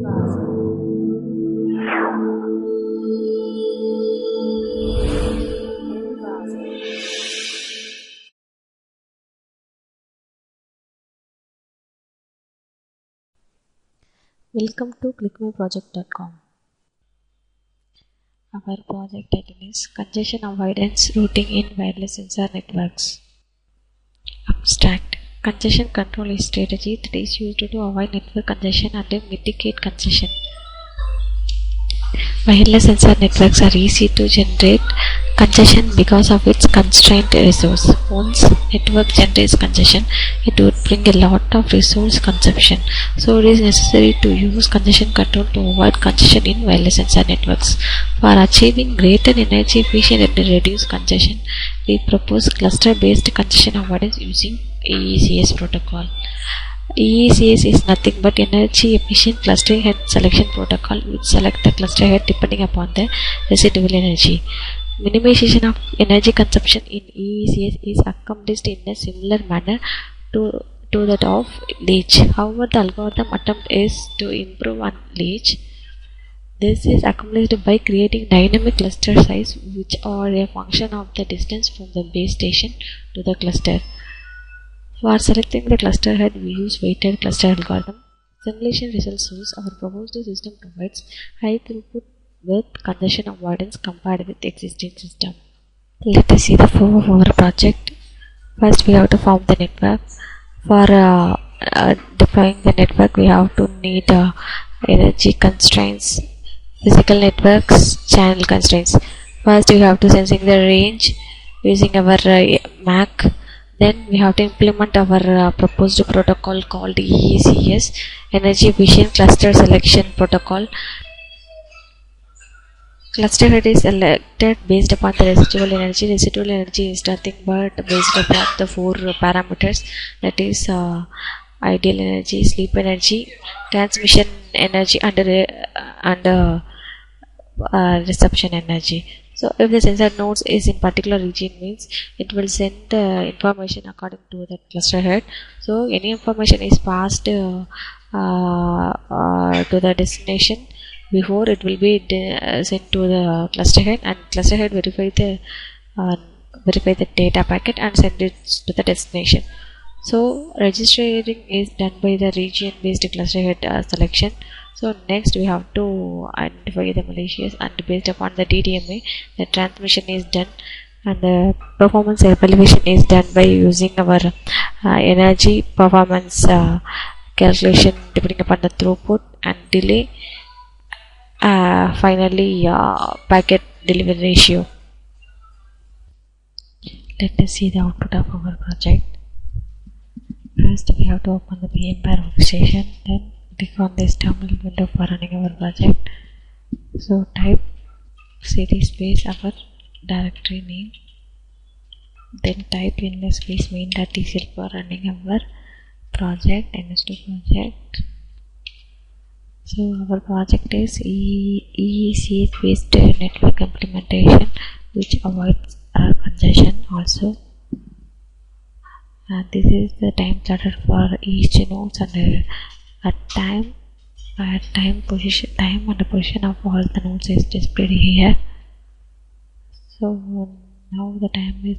Welcome to clickmyproject.com. Our project title is Congestion Avoidance Routing in Wireless Sensor Networks. Abstract. Congestion control is a strategy that is used to avoid network congestion and mitigate congestion. Wireless sensor networks are easy to generate congestion because of its constrained resource. Once network generates congestion, it would bring a lot of resource consumption. So it is necessary to use congestion control to avoid congestion in wireless sensor networks. For achieving greater energy efficiency and reduce congestion, we propose cluster-based congestion avoidance using EECS protocol. EECS is nothing but energy efficient cluster head selection protocol, which select the cluster head depending upon the residual energy. Minimization of energy consumption in EECS is accomplished in a similar manner to that of leach. However, the algorithm attempt is to improve on leach. This is accomplished by creating dynamic cluster size, which are a function of the distance from the base station to the cluster. For selecting the cluster head, we use weighted cluster algorithm. Simulation results shows our proposed system provides high throughput with congestion avoidance compared with existing system. Let us see the flow of our project. First, we have to form the network. For deploying the network, we have to need energy constraints, physical networks, channel constraints. First, we have to sensing the range using our MAC. Then we have to implement our proposed protocol called EECS, Energy Efficient Cluster Selection Protocol. Cluster head is selected based upon the residual energy. Residual energy is nothing but based upon the four parameters, that is ideal energy, sleep energy, transmission energy, and reception energy. So if the sensor nodes is in particular region, means it will send information according to the cluster head. So any information is passed to the destination before it will be sent to the cluster head, and cluster head verify the data packet and send it to the destination. So registering is done by the region based cluster head selection. So next we have to identify the malicious, and based upon the DDMA, the transmission is done, and the performance evaluation is done by using our energy performance calculation depending upon the throughput and delay. Finally, packet delivery ratio. Let us see the output of our project. First, we have to open the VMware workstation, then click on this terminal window for running our project. So type cd space our directory name, then type in the space main.tcl for running our project, ns2 project. So our project is EECS based network implementation, which avoids congestion also. And this is the time started for each node, and time and the position of all the nodes is displayed here. So now the time is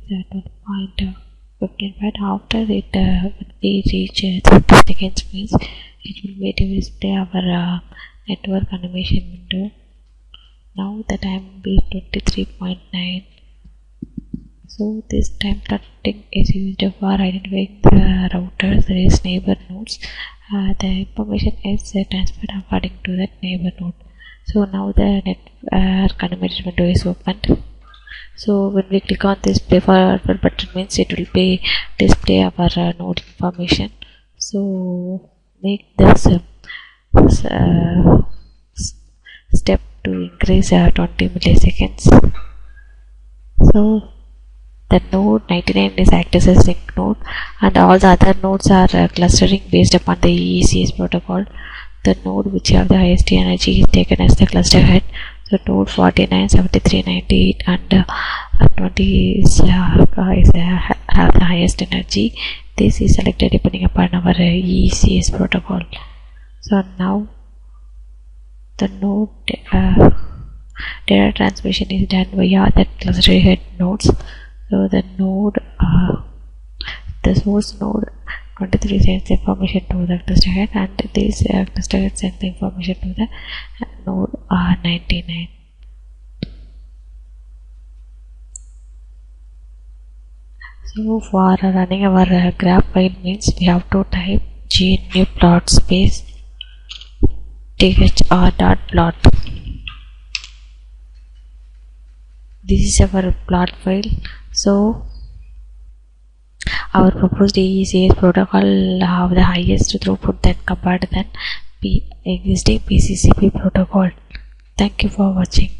12.15. After it will be reached 30 seconds, means it will be to display our network animation window. Now the time will be 23.9. So this time starting is used for identifying the routers, that is neighbor nodes. The information is transferred according to that neighbor node. So now the network animation window is opened. So when we click on this play forward button, means it will be display our node information. So make this step to increase 20 milliseconds. So the node 99 is acts as a sync node, and all the other nodes are clustering based upon the EECS protocol. The node which have the highest energy is taken as the cluster head. So node 49, 73, 98 and 20 have the highest energy. This is selected depending upon our EECS protocol. So now the node data transmission is done via the cluster head nodes. So the node, the source node 23 sends the information to the cluster head, and this cluster head sends the information to the node 99. So for running our graph file means we have to type gnu plot space thr.plot. This is our plot file. So our proposed AECS protocol have the highest throughput than compared than existing PCCP protocol. Thank you for watching.